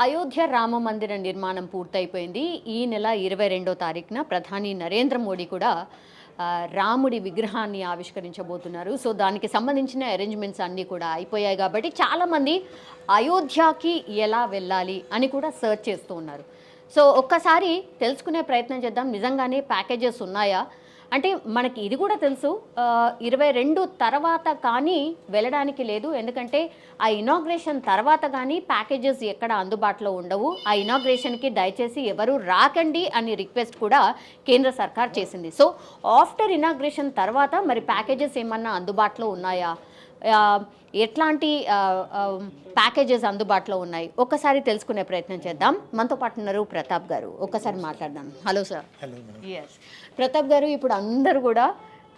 అయోధ్య రామ మందిర నిర్మాణం పూర్తయిపోయింది. ఈ నెల 22వ తారీఖున ప్రధాని నరేంద్ర మోడీ కూడా రాముడి విగ్రహాన్ని ఆవిష్కరించబోతున్నారు. సో దానికి సంబంధించిన అరేంజ్మెంట్స్ అన్నీ కూడా అయిపోయాయి కాబట్టి చాలామంది అయోధ్యకి ఎలా వెళ్ళాలి అని కూడా సర్చ్ చేస్తూ ఉన్నారు. సో ఒక్కసారి తెలుసుకునే ప్రయత్నం చేద్దాం. నిజంగానే ప్యాకేజెస్ ఉన్నాయా? అంటే మనకి ఇది కూడా తెలుసు 22 తర్వాత కానీ వెళ్ళడానికి లేదు. ఎందుకంటే ఆ ఇనాగ్రేషన్ తర్వాత కానీ ప్యాకేజెస్ ఎక్కడ అందుబాటులో ఉండవు. ఆ ఇనాగ్రేషన్కి దయచేసి ఎవరు రాకండి అని రిక్వెస్ట్ కూడా కేంద్ర సర్కార్ చేసింది. సో ఆఫ్టర్ ఇనాగ్రేషన్ తర్వాత మరి ప్యాకేజెస్ ఏమన్నా అందుబాటులో ఉన్నాయా, ఎట్లాంటి ప్యాకేజెస్ అందుబాటులో ఉన్నాయి ఒక్కసారి తెలుసుకునే ప్రయత్నం చేద్దాం. మనతో పాటు ఉన్నారు ప్రతాప్ గారు. ఒక్కసారి మాట్లాడదాం. Hello sir. Hello. Yes Pratap గారు, ఇప్పుడు అందరూ కూడా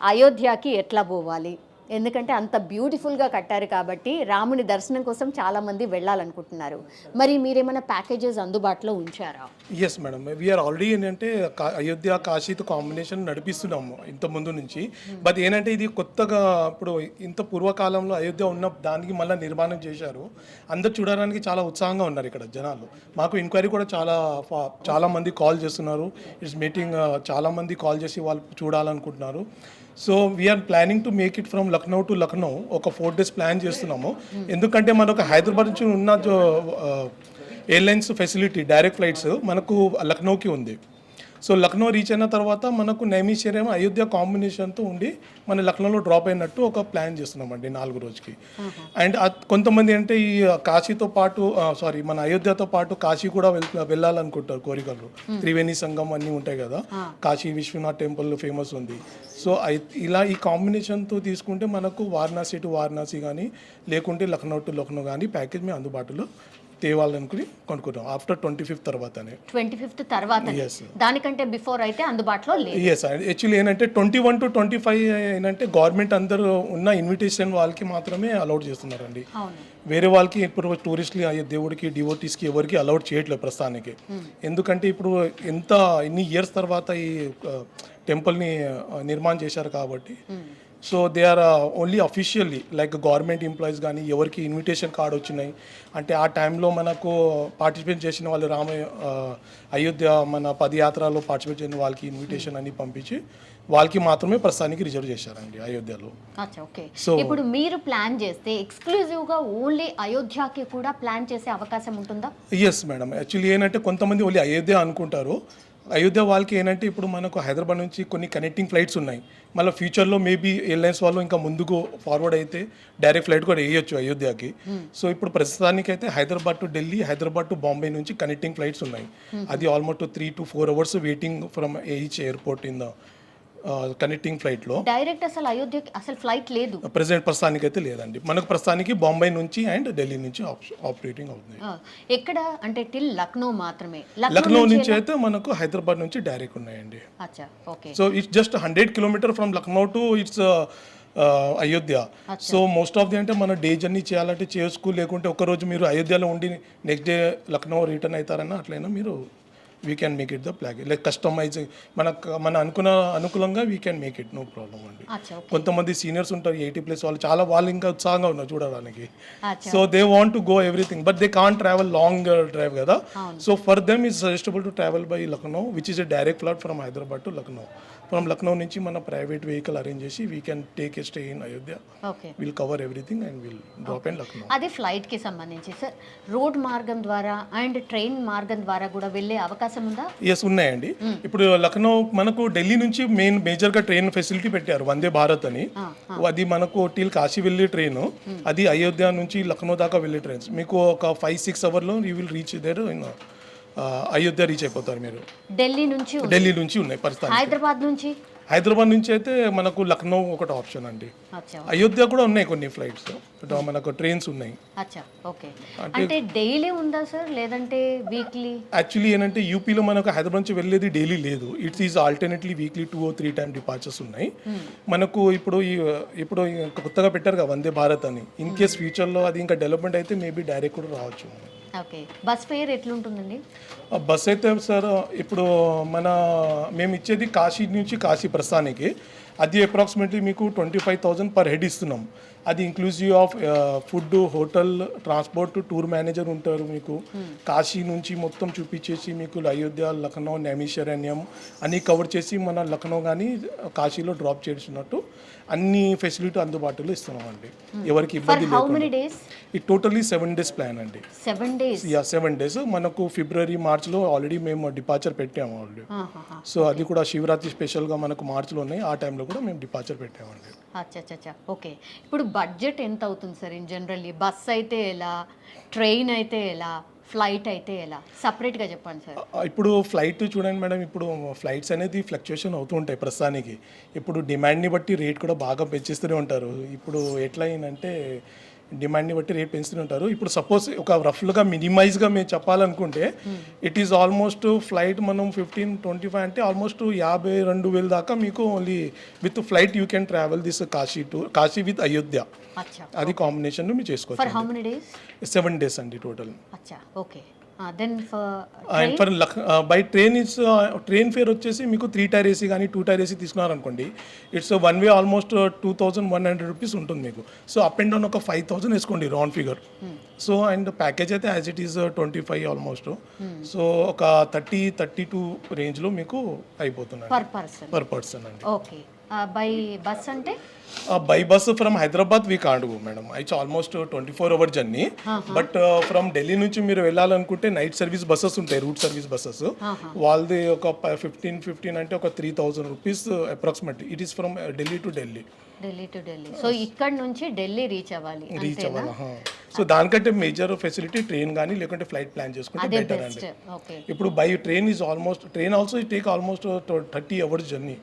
అయోధ్యకి ఎట్లా పోవాలి, ఎందుకంటే అంత బ్యూటిఫుల్గా కట్టారు కాబట్టి రాముని దర్శనం కోసం చాలామంది వెళ్ళాలనుకుంటున్నారు. మరి మీరేమైనా ప్యాకేజెస్ అందుబాటులో ఉంచారా? ఎస్ మేడం, వీఆర్ ఆల్రెడీ ఏంటంటే అయోధ్య కాశీతో కాంబినేషన్ నడిపిస్తున్నాము ఇంత ముందు నుంచి. బట్ ఏంటంటే ఇది కొత్తగా ఇప్పుడు ఇంత పూర్వకాలంలో అయోధ్య ఉన్న దానికి మళ్ళీ నిర్మాణం చేశారు. అందరు చూడడానికి చాలా ఉత్సాహంగా ఉన్నారు ఇక్కడ జనాలు. మాకు ఎంక్వైరీ కూడా చాలా మంది కాల్ చేస్తున్నారు. ఇట్స్ మీటింగ్ చాలా మంది కాల్ చేసి వాళ్ళు చూడాలనుకుంటున్నారు. So we are planning to make it from Lucknow to Lucknow. ఒక 4 days ప్లాన్ చేస్తున్నాము. ఎందుకంటే మనకు హైదరాబాద్ నుంచి ఉన్న ఎయిర్లైన్స్ ఫెసిలిటీ డైరెక్ట్ ఫ్లైట్స్ మనకు లక్నోకి ఉంది. సో లక్నో రీచ్ అయిన తర్వాత మనకు నైమిషేరియం అయోధ్య కాంబినేషన్తో ఉండి మన లక్నోలో డ్రాప్ అయినట్టు ఒక ప్లాన్ చేస్తున్నామండి 4 రోజుకి. అండ్ కొంతమంది అంటే ఈ కాశీతో పాటు మన అయోధ్యతో పాటు కాశీ కూడా వెళ్ళాలనుకుంటారు కోరికలు. త్రివేణి సంగం అన్నీ ఉంటాయి కదా, కాశీ విశ్వనాథ్ టెంపుల్ ఫేమస్ ఉంది. సో ఇలా ఈ కాంబినేషన్తో తీసుకుంటే మనకు వారణాసి టు వారణాసి కానీ లేకుంటే లక్నో టు లక్నో కానీ ప్యాకేజ్ మేము అందుబాటులో తేవాలనుకుని కొనుక్కుంటాం ఆఫ్టర్ 25th తర్వాతనే. 25th తర్వాత, దానికంటే బిఫోర్ అయితే అందుబాటులో లేదు. ఎస్, యాక్చువల్లీ ఏంటంటే 21 to 25 ఏంటంటే గవర్నమెంట్ అందరూ ఉన్న ఇన్విటేషన్ వాళ్ళకి మాత్రమే అలౌడ్ చేస్తున్నారండి. వేరే వాళ్ళకి ఇప్పుడు టూరిస్టులు దేవుడికి డివోటీస్కి ఎవరికి అలౌడ్ చేయట్లేదు ప్రస్తుతానికి. ఎందుకంటే ఇప్పుడు ఇన్ని ఇయర్స్ తర్వాత ఈ టెంపుల్ని నిర్మాణం చేశారు కాబట్టి. So they are only officially like government employees కానీ ఎవరికి ఇన్విటేషన్ కార్డు వచ్చినాయి అంటే ఆ టైంలో మనకు పార్టిసిపేట్ చేసిన వాళ్ళు అయోధ్య మన పదయాత్రలో పార్టిసిపేట్ చేసిన వాళ్ళకి ఇన్విటేషన్ అని పంపించి వాళ్ళకి మాత్రమే ప్రస్తుతానికి రిజర్వ్ చేశారండి అయోధ్యలో. సో ఇప్పుడు మీరు ప్లాన్ చేస్తే ఎక్స్క్లూజివ్గా ఓన్లీ అయోధ్యకి కూడా ప్లాన్ చేసే అవకాశం ఉంటుందా? ఎస్ మేడం, యాక్చువల్లీ ఏంటంటే కొంతమంది ఓన్లీ అయోధ్య అనుకుంటారు. అయోధ్య వాళ్ళకి ఏంటంటే ఇప్పుడు మనకు హైదరాబాద్ నుంచి కొన్ని కనెక్టింగ్ ఫ్లైట్స్ ఉన్నాయి. మళ్ళీ ఫ్యూచర్లో మేబీ ఎయిర్లైన్స్ వాళ్ళు ఇంకా ముందుకు ఫార్వర్డ్ అయితే డైరెక్ట్ ఫ్లైట్ కూడా వేయొచ్చు అయోధ్యకి. సో ఇప్పుడు ప్రస్తుతానికి అయితే హైదరాబాద్ టు ఢిల్లీ, హైదరాబాద్ టు బాంబే నుంచి కనెక్టింగ్ ఫ్లైట్స్ ఉన్నాయి. అది almost 3 to 4 hours waiting from each airport in the connecting ఫ్లైట్లో. డైరెక్ట్ అసలు అయోధ్యకి అసలు ఫ్లైట్ లేదు ప్రస్తుతానికి అయితే లేదండి. మనకు ప్రస్తుతానికి బాంబే నుంచి అండ్ ఢిల్లీ నుంచి ఆపరేటింగ్ అవుతుంది. ఎక్కడ అంటే టిల్ లక్నో మాత్రమే. లక్నో నుంచి అయితే మనకు హైదరాబాద్ నుంచి డైరెక్ట్ ఉన్నాయండి. So it's just 100 kilometers from Lucknow to it's Ayodhya. So most of the అంటే మన డే జర్నీ చేయాలంటే చేసుకో, లేకుంటే ఒకరోజు మీరు అయోధ్యలో ఉండి నెక్స్ట్ డే లక్నో రిటర్న్ అవుతారన్నా అట్లయినా మీరు we can make it the package like customise మన అనుకూలంగా we can make it, no problem అండి. కొంతమంది సీనియర్స్ ఉంటారు 80+ వాళ్ళు ఇంకా ఉత్సాహంగా ఉన్నారు చూడడానికి. So they want to go everything but they can't travel long drive కదా. So for them is suggestable to travel by Lucknow which is a direct flight from Hyderabad to Lucknow. From Lucknow నుంచి మన ప్రైవేట్ వెహికల్ అరేంజ్ చేసి we can take a stay in Ayodhya. Will cover everything and will drop in Lucknow. అది flight కి సంబంధించి sir, road మార్గం ద్వారా and train మార్గం ద్వారా కూడా వెళ్ళే అవకాశం ఉందా? ఎస్, ఉన్నాయండి. ఇప్పుడు లక్నో మనకు ఢిల్లీ నుంచి మేజర్గా ట్రైన్ ఫెసిలిటీ పెట్టారు వందే భారత్ అని. అది మనకు టిల్ కాశీ వెళ్ళే ట్రైన్, అది అయోధ్య నుంచి లక్నో దాకా వెళ్ళే ట్రైన్స్. మీకు ఒక 5-6 hours you will reach there in Ayodhya reach అయిపోతారు మీరు. ఢిల్లీ నుంచి ఉన్నాయి పరిస్థితి. హైదరాబాద్ నుంచి అయితే మనకు లక్నో ఒకటి ఆప్షన్ అండి. అయోధ్య కూడా ఉన్నాయి కొన్ని ఫ్లైట్స్, మనకు ట్రైన్స్ ఉన్నాయి. అంటే డైలీ ఉందా సార్ లేదంటే వీక్లీ? యాక్చువల్లీ ఏంటంటే యూపీలో మనకు హైదరాబాద్ నుంచి వెళ్ళేది డైలీ లేదు. It's is alternately weekly 2 or 3 times departures ఉన్నాయి. మనకు ఇప్పుడు కొత్తగా పెట్టారు కదా వందే భారత్ అని. ఇన్ కేస్ ఫ్యూచర్లో అది ఇంకా డెవలప్మెంట్ అయితే మేబీ డైరెక్ట్ కూడా రావచ్చు. బస్ ఫేర్ ఎట్లుంటుందండి? బస్ అయితే సార్ ఇప్పుడు మేము ఇచ్చేది కాశీ నుంచి కాశీ ప్రస్థానికి అది అప్రాక్సిమేట్లీ మీకు 25,000 per head ఇస్తున్నాం. అది inclusive of food, hotel, transport, tour manager ఉంటారు మీకు. కాశీ నుంచి మొత్తం చూపించేసి మీకు అయోధ్య, లక్నో, నైమిషారణ్యం అన్నీ కవర్ చేసి మన లక్నో కానీ కాశీలో డ్రాప్ చేసినట్టు అన్ని ఫెసిలిటీ అందుబాటులో ఇస్తున్నామండి. ఎవరికి ఫర్ ఇబ్బంది హౌ లేదు. Many days? ఈ టోటల్లీ 7 days ప్లాన్ అండి. 7 days. 7 days. మనకు ఫిబ్రవరి, మార్చ్లో ఆల్రెడీ మేము డిపార్చర్ పెట్టాము ఆల్రెడీ. సో అది కూడా శివరాత్రి స్పెషల్గా మనకు మార్చ్లో ఉన్నాయి. ఆ టైంలో కూడా మేము డిపార్చర్ పెట్టామండి. అచ్చా ఓకే. ఇప్పుడు బడ్జెట్ ఎంత అవుతుంది సార్ ఇన్ జనరల్లీ? బస్ అయితే ఎలా, ట్రైన్ అయితే ఎలా, ఫ్లైట్ అయితే ఎలా? సపరేట్గా చెప్పండి సార్. ఇప్పుడు ఫ్లైట్ చూడండి మేడం, ఇప్పుడు ఫ్లైట్స్ అనేది ఫ్లక్చుయేషన్ అవుతూ ఉంటాయి ప్రస్తుతానికి. ఇప్పుడు డిమాండ్ని బట్టి రేట్ కూడా బాగా పెంచిస్తూనే ఉంటారు. ఇప్పుడు ఎట్లా అయిందంటే డిమాండ్ని బట్టి రేట్ పెంచుతూనే ఉంటారు. ఇప్పుడు సపోజ్ ఒక రఫ్గా మినిమైజ్గా మేము చెప్పాలనుకుంటే ఇట్ ఈస్ ఆల్మోస్ట్ ఫ్లైట్ మనం 15-25 అంటే ఆల్మోస్ట్ 52,000 దాకా మీకు only with flight you can travel this Kashi with Ayodhya. అచ్చా. అది కాంబినేషన్ మీరు ఫర్ చేసుకోవచ్చు. How many days? 7 days అండి టోటల్. అచ్చా okay. Then and for by train it's train fare వచ్చేసి మీకు 3 tier AC కానీ 2 tier AC తీసుకున్నారనుకోండి, it's one way almost 2,100 rupees ఉంటుంది మీకు. సో అప్ అండ్ డౌన్ ఒక 5,000 వేసుకోండి round figure. So and package అయితే as it is 25 almost. So ఒక 30-32 రేంజ్లో మీకు అయిపోతుంది పర్ పర్సన్ అండి. ఓకే. బై బస్ అంటే? By bus from Hyderabad we can't go madam. It's almost 24-hour journey. But from Delhi నుంచి మీరు వెళ్ళాలనుకుంటే నైట్ సర్వీస్ బస్సెస్ ఉంటాయి, రూట్ సర్వీస్ బస్సెస్. వాళ్ళది ఒక 15 అంటే ఒక 3,000 rupees approximately. It is from Delhi to Delhi. So ఇక్కడ నుంచి ఢిల్లీ రీచ్ అవ్వాలి. సో దానికంటే మేజర్ ఫెసిలిటీ ట్రైన్ కానీ లేకుంటే ఫ్లైట్ ప్లాన్ చేసుకుంటే బెటర్ అండి. ఇప్పుడు by train is almost, train also it take almost 30 hours journey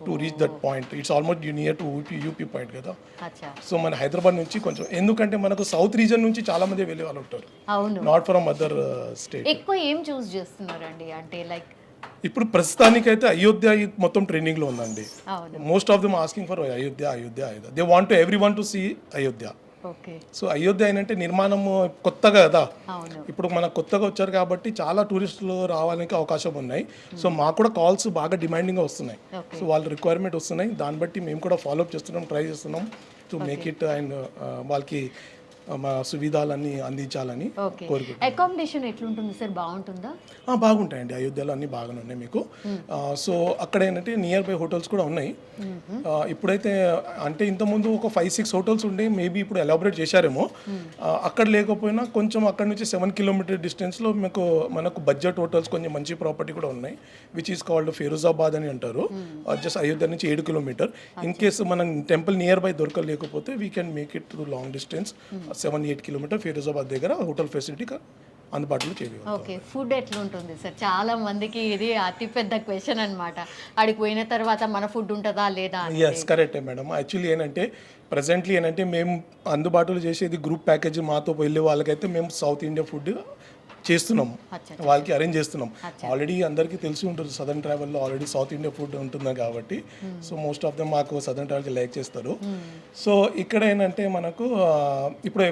to reach that point. It's almost near to UP point కదా. సో మన హైదరాబాద్ నుంచి కొంచెం, ఎందుకంటే మనకు సౌత్ రీజన్ నుంచి చాలా మంది వెళ్ళే వాళ్ళు ఉంటారు, నాట్ ఫ్రమ్ అదర్ స్టేట్. ఎక్కువ ఏం చూస్ చేస్తున్నారండి అంటే లైక్? ఇప్పుడు ప్రస్తుతానికైతే అయోధ్య మొత్తం ట్రెండింగ్ లో ఉందండి. Most of them asking for Ayodhya. They want everyone to see Ayodhya. So Ayodhya ఏంటంటే నిర్మాణం కొత్తగా కదా, ఇప్పుడు మనకు కొత్తగా వచ్చారు కాబట్టి చాలా టూరిస్టులు రావడానికి అవకాశం ఉన్నాయి. సో మాకు కూడా కాల్స్ బాగా డిమాండింగ్గా వస్తున్నాయి. సో వాళ్ళ రిక్వైర్మెంట్ వస్తున్నాయి, దాన్ని బట్టి మేము కూడా ఫాలోఅప్ చేస్తున్నాం, ట్రై చేస్తున్నాం టు మేక్ ఇట్ అండ్ వాళ్ళకి మా సువిధాలన్నీ అందించాలని కోరుకుంటున్నాం. అకామిడేషన్ ఎట్లుంటుంది సార్? బాగుంటుందా? బాగుంటాయండి, అయోధ్యలో అన్ని బాగానే ఉన్నాయి మీకు. సో అక్కడ ఏంటంటే నియర్ బై హోటల్స్ కూడా ఉన్నాయి. ఇప్పుడైతే అంటే ఇంతకుముందు ఒక 5-6 హోటల్స్ ఉండే, మేబీ ఇప్పుడు ఎలాబరేట్ చేశారేమో. అక్కడ లేకపోయినా కొంచెం అక్కడ నుంచి 7 kilometer డిస్టెన్స్లో మనకు బడ్జెట్ హోటల్స్ కొంచెం మంచి ప్రాపర్టీ కూడా ఉన్నాయి, విచ్ ఈస్ కాల్డ్ ఫిరోజాబాద్ అని అంటారు. జస్ట్ అయోధ్య నుంచి 7 kilometer. ఇన్ కేసు మనం టెంపుల్ నియర్ బై దొరకలేకపోతే we can make it to long distance 7-8 kilometer Firozabad దగ్గర హోటల్ ఫెసిలిటీ అందుబాటులో చేయగలుగుతాం. ఓకే. ఫుడ్ ఎట్లుంటుంది సార్? చాలా మందికి ఇది అతిపెద్ద క్వశ్చన్ అనమాట. అడిగి పోయిన తర్వాత మన ఫుడ్ ఉంటుందా లేదా? ఎస్ కరెక్టే మేడం. యాక్చువల్లీ ఏంటంటే ప్రజెంట్లీ ఏంటంటే మేము అందుబాటులో చేసేది గ్రూప్ ప్యాకేజ్. మాతో వెళ్ళే వాళ్ళకైతే మేము సౌత్ ఇండియా ఫుడ్ చేస్తున్నాము, వాళ్ళకి అరేంజ్ చేస్తున్నాం. ఆల్రెడీ అందరికీ తెలిసి ఉంటుంది సదర్న్ ట్రావెల్లో ఆల్రెడీ సౌత్ ఇండియా ఫుడ్ ఉంటుంది కాబట్టి. సో మోస్ట్ ఆఫ్ దెమ్ మాకు సదర్న్ ట్రావెల్కి లైక్ చేస్తారు. సో ఇక్కడ ఏంటంటే మనకు ఇప్పుడు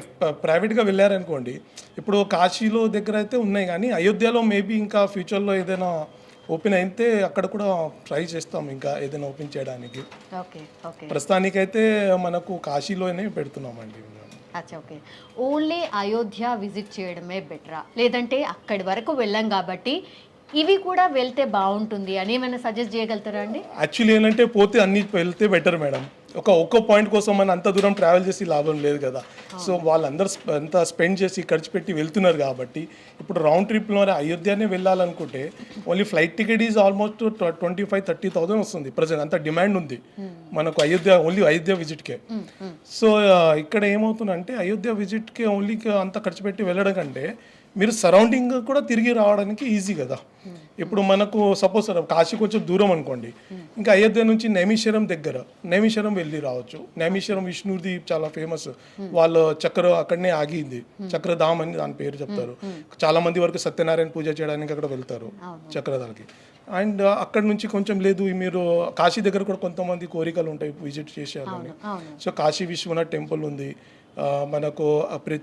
ప్రైవేట్గా వెళ్ళారనుకోండి, ఇప్పుడు కాశీలో దగ్గర అయితే ఉన్నాయి, కానీ అయోధ్యలో మేబీ ఇంకా ఫ్యూచర్లో ఏదైనా ఓపెన్ అయితే అక్కడ కూడా ట్రై చేస్తాం ఇంకా ఏదైనా ఓపెన్ చేయడానికి. ప్రస్తుతానికైతే మనకు కాశీలోనే పెడుతున్నామండి. అచ్చా ఓకే. ఓన్లీ అయోధ్య విజిట్ చేయడమే బెటరా, లేదంటే అక్కడి వరకు వెళ్ళాం కాబట్టి ఇవి కూడా వెళ్తే బాగుంటుంది అని ఏమైనా సజెస్ట్ చేయగలుగుతారా అండి? యాక్చువల్లీ ఏంటంటే పోతే అన్ని వెళ్తే బెటర్ మేడం. ఒక్క పాయింట్ కోసం మనం అంత దూరం ట్రావెల్ చేసి లాభం లేదు కదా. సో వాళ్ళందరూ అంతా స్పెండ్ చేసి ఖర్చు పెట్టి వెళ్తున్నారు కాబట్టి ఇప్పుడు రౌండ్ ట్రిప్లో అయోధ్యనే వెళ్ళాలనుకుంటే only flight ticket is almost 25-30,000 వస్తుంది ప్రజెంట్. అంత డిమాండ్ ఉంది మనకు అయోధ్య, ఓన్లీ అయోధ్య విజిట్కే. సో ఇక్కడ ఏమవుతుందంటే అయోధ్య విజిట్కే ఓన్లీ అంత ఖర్చు పెట్టి వెళ్ళడం కంటే మీరు సరౌండింగ్ కూడా తిరిగి రావడానికి ఈజీ కదా. ఇప్పుడు మనకు సపోజ్ కాశీ కొంచెం దూరం అనుకోండి, ఇంకా అయోధ్య నుంచి నైమిషారం దగ్గర, నైమిషారం వెళ్ళి రావచ్చు. నైమిషారం విష్ణుది చాలా ఫేమస్, వాళ్ళ చక్ర అక్కడనే ఆగింది, చక్రధామ్ అని దాని పేరు చెప్తారు. చాలా మంది వరకు సత్యనారాయణ పూజ చేయడానికి అక్కడ వెళ్తారు చక్రధారికి. అండ్ అక్కడ నుంచి కొంచెం లేదు, మీరు కాశీ దగ్గర కూడా కొంతమంది కోరికలు ఉంటాయి విజిట్ చేసేయాలని. సో కాశీ విశ్వనాథ్ టెంపుల్ ఉంది, మనకు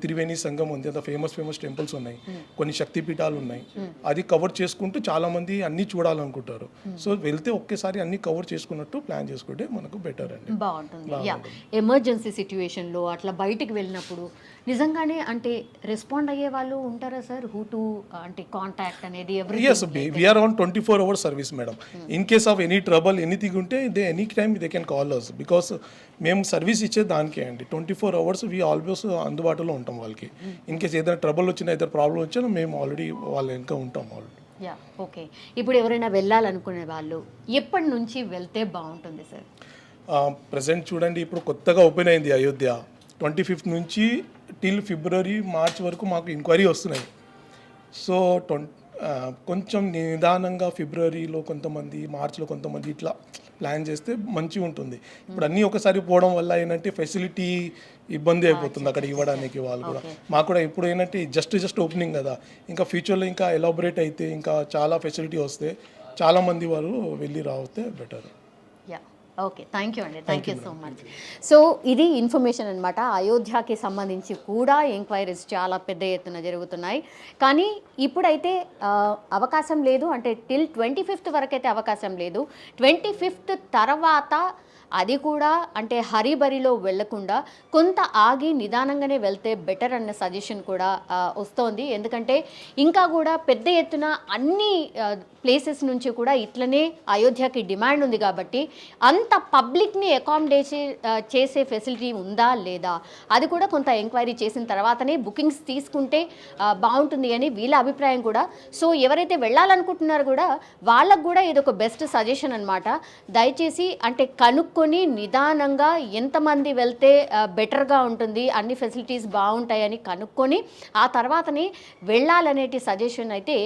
త్రివేణి సంఘం ఉంది, అంత ఫేమస్ టెంపుల్స్ ఉన్నాయి, కొన్ని శక్తిపీఠాలు ఉన్నాయి. అది కవర్ చేసుకుంటూ చాలామంది అన్నీ చూడాలనుకుంటారు. సో వెళ్తే ఒకేసారి అన్నీ కవర్ చేసుకున్నట్టు ప్లాన్ చేసుకుంటే మనకు బెటర్ అండి. బాగుంటుంది. యా, ఎమర్జెన్సీ సిచ్యువేషన్లో అట్లా బయటికి వెళ్ళినప్పుడు నిజంగానే అంటే రెస్పాండ్ అయ్యే వాళ్ళు ఉంటారా సార్? హూ టు అంటే కాంటాక్ట్ అనేది yes, we're on 24 hours service madam. In case of any trouble anything ఉంటే any time they can call us, because మేము సర్వీస్ ఇచ్చే దానికే అండి. 24 hours వీ ఆల్వేస్ అందుబాటులో ఉంటాం వాళ్ళకి. ఇన్ కేస్ ఏదైనా ట్రబుల్ వచ్చినా, ఏదైనా ప్రాబ్లం వచ్చినా మేము ఆల్రెడీ వాళ్ళ వెనక ఉంటాం ఆల్రెడీ. Yeah, okay. ఇప్పుడు ఎవరైనా వెళ్ళాలనుకునే వాళ్ళు ఎప్పటి నుంచి వెళ్తే బాగుంటుంది సార్? ప్రజెంట్ చూడండి, ఇప్పుడు కొత్తగా ఓపెన్ అయింది అయోధ్య. 25th నుంచి టిల్ ఫిబ్రవరి మార్చ్ వరకు మాకు ఎంక్వైరీ వస్తున్నాయి. సో కొంచెం నిదానంగా ఫిబ్రవరిలో కొంతమంది, మార్చ్లో కొంతమంది ఇట్లా ప్లాన్ చేస్తే మంచిగా ఉంటుంది. ఇప్పుడు అన్నీ ఒకసారి పోవడం వల్ల ఏంటంటే ఫెసిలిటీ ఇబ్బంది అయిపోతుంది అక్కడ ఇవ్వడానికి వాళ్ళు కూడా. మాకు కూడా ఇప్పుడు ఏంటంటే జస్ట్ ఓపెనింగ్ కదా, ఇంకా ఫ్యూచర్లో ఇంకా ఎలాబొరేట్ అయితే ఇంకా చాలా ఫెసిలిటీ వస్తే చాలామంది వాళ్ళు వెళ్ళి రావస్తే better. Yeah, okay, thank you అండి, thank you so much. So ఇది ఇన్ఫర్మేషన్ అనమాట. అయోధ్యకి సంబంధించి కూడా ఎంక్వైరీస్ చాలా పెద్ద ఎత్తున జరుగుతున్నాయి. కానీ ఇప్పుడైతే అవకాశం లేదు, అంటే టిల్ 25th వరకు అయితే అవకాశం లేదు. 25th తర్వాత అది కూడా అంటే హరిబరిలో వెళ్లకుండా కొంత ఆగి నిదానంగానే వెళ్తే బెటర్ అన్న సజెషన్ కూడా వస్తోంది. ఎందుకంటే ఇంకా కూడా పెద్ద ఎత్తున అన్ని ప్లేసెస్ నుంచి కూడా ఇట్లనే అయోధ్యకి డిమాండ్ ఉంది కాబట్టి అంత పబ్లిక్ని అకామిడేట్ చేసే ఫెసిలిటీ ఉందా లేదా అది కూడా కొంత ఎంక్వైరీ చేసిన తర్వాతనే బుకింగ్స్ తీసుకుంటే బాగుంటుంది అని వీళ్ళ అభిప్రాయం కూడా. సో ఎవరైతే వెళ్ళాలనుకుంటున్నారో కూడా వాళ్ళకు కూడా ఇది ఒక బెస్ట్ సజెషన్ అనమాట. దయచేసి అంటే కనుక్కొని నిదానంగా ఎంతమంది వెళ్తే బెటర్గా ఉంటుంది, అన్ని ఫెసిలిటీస్ బాగుంటాయని కనుక్కొని ఆ తర్వాతనే వెళ్ళాలనేటి సజెషన్ అయితే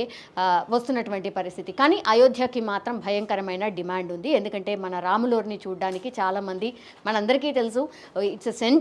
వస్తున్నటువంటి పరిస్థితి. కానీ అయోధ్యకి మాత్రం భయంకరమైన డిమాండ్ ఉంది. ఎందుకంటే మన రాములోర్ని చూడడానికి చాలామంది, మనందరికీ తెలుసు, ఇట్స్